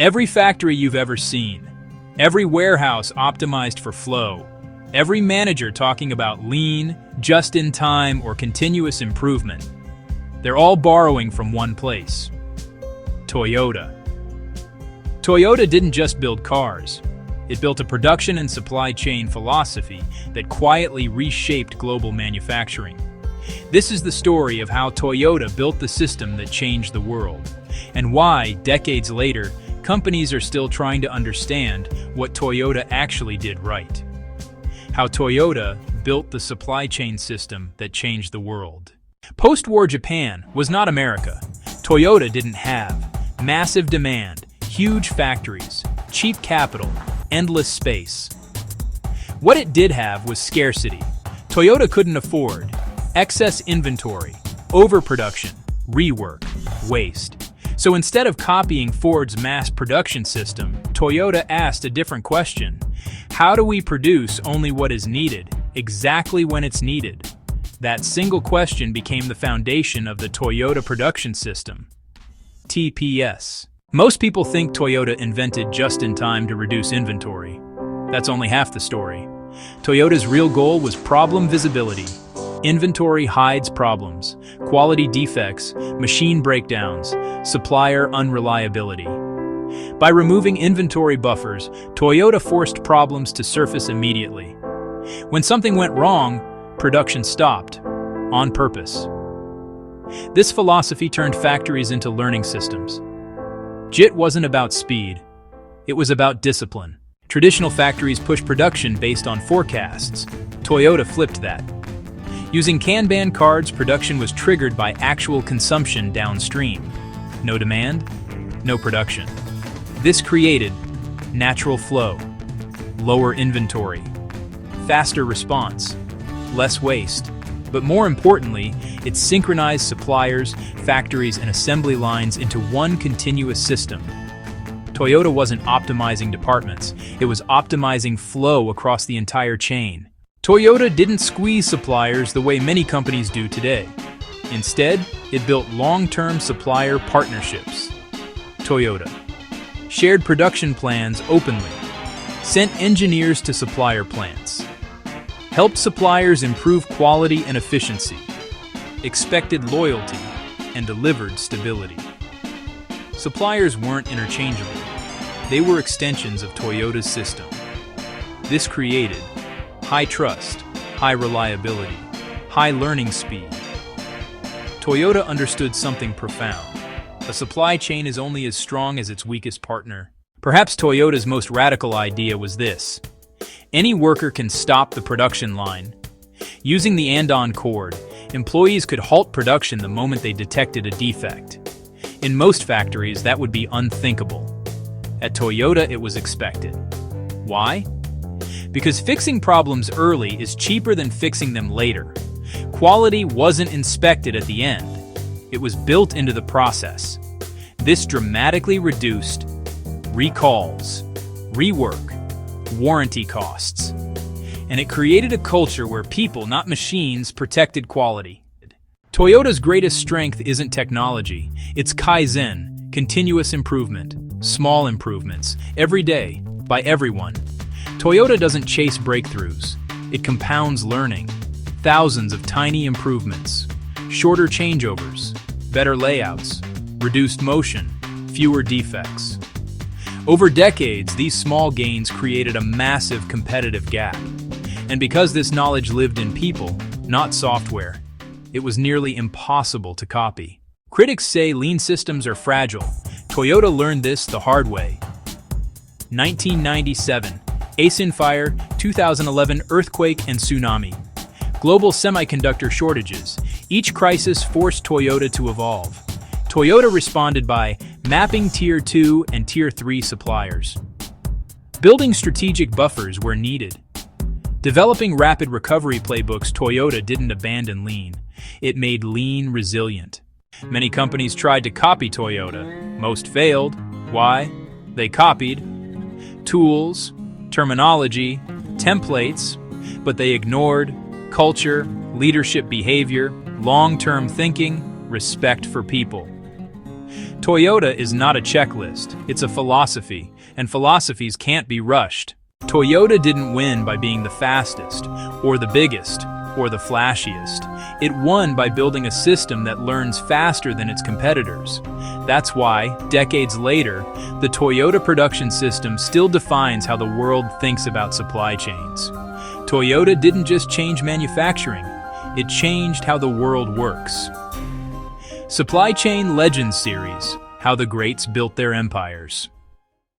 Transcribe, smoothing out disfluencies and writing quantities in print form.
Every factory you've ever seen, every warehouse optimized for flow, every manager talking about lean, just-in-time, or continuous improvement, they're all borrowing from one place: Toyota. Toyota didn't just build cars. It built a production and supply chain philosophy that quietly reshaped global manufacturing. This is the story of how Toyota built the system that changed the world, and why, decades later, companies are still trying to understand what Toyota actually did right. How Toyota built the supply chain system that changed the world. Post-war Japan was not America. Toyota didn't have massive demand, huge factories, cheap capital, endless space. What it did have was scarcity. Toyota couldn't afford excess inventory, overproduction, rework, waste. So instead of copying Ford's mass production system, Toyota asked a different question. How do we produce only what is needed, exactly when it's needed? That single question became the foundation of the Toyota production system, TPS. Most people think Toyota invented just-in-time to reduce inventory. That's only half the story. Toyota's real goal was problem visibility. Inventory hides problems, quality defects, machine breakdowns, supplier unreliability. By removing inventory buffers, Toyota forced problems to surface immediately. When something went wrong, production stopped, on purpose. This philosophy turned factories into learning systems. JIT wasn't about speed, it was about discipline. Traditional factories pushed production based on forecasts. Toyota flipped that. Using Kanban cards, production was triggered by actual consumption downstream. No demand, no production. This created natural flow, lower inventory, faster response, less waste. But more importantly, it synchronized suppliers, factories, and assembly lines into one continuous system. Toyota wasn't optimizing departments, it was optimizing flow across the entire chain. Toyota didn't squeeze suppliers the way many companies do today. Instead, it built long-term supplier partnerships. Toyota shared production plans openly, sent engineers to supplier plants, helped suppliers improve quality and efficiency, expected loyalty, and delivered stability. Suppliers weren't interchangeable. They were extensions of Toyota's system. This created high trust, high reliability, high learning speed. Toyota understood something profound. A supply chain is only as strong as its weakest partner. Perhaps Toyota's most radical idea was this: any worker can stop the production line. Using the and-on cord, employees could halt production the moment they detected a defect. In most factories, that would be unthinkable. At Toyota, it was expected. Why? Because fixing problems early is cheaper than fixing them later. Quality wasn't inspected at the end. It was built into the process. This dramatically reduced recalls, rework, warranty costs. And it created a culture where people, not machines, protected quality. Toyota's greatest strength isn't technology. It's Kaizen, continuous improvement, small improvements, every day, by everyone. Toyota doesn't chase breakthroughs. It compounds learning. Thousands of tiny improvements, shorter changeovers, better layouts, reduced motion, fewer defects. Over decades, these small gains created a massive competitive gap. And because this knowledge lived in people, not software, it was nearly impossible to copy. Critics say lean systems are fragile. Toyota learned this the hard way. 1997, ASIN fire, 2011 earthquake and tsunami. Global semiconductor shortages. Each crisis forced Toyota to evolve. Toyota responded by mapping Tier 2 and Tier 3 suppliers, building strategic buffers where needed, developing rapid recovery playbooks. Toyota didn't abandon lean. It made lean resilient. Many companies tried to copy Toyota. Most failed. Why? They copied tools, terminology, templates, but they ignored culture, leadership behavior, long-term thinking, respect for people. Toyota is not a checklist, it's a philosophy, and philosophies can't be rushed. Toyota didn't win by being the fastest, or the biggest, or the flashiest. It won by building a system that learns faster than its competitors. That's why, decades later, the Toyota production system still defines how the world thinks about supply chains. Toyota didn't just change manufacturing, it changed how the world works. Supply Chain Legends Series: How the Greats Built Their Empires.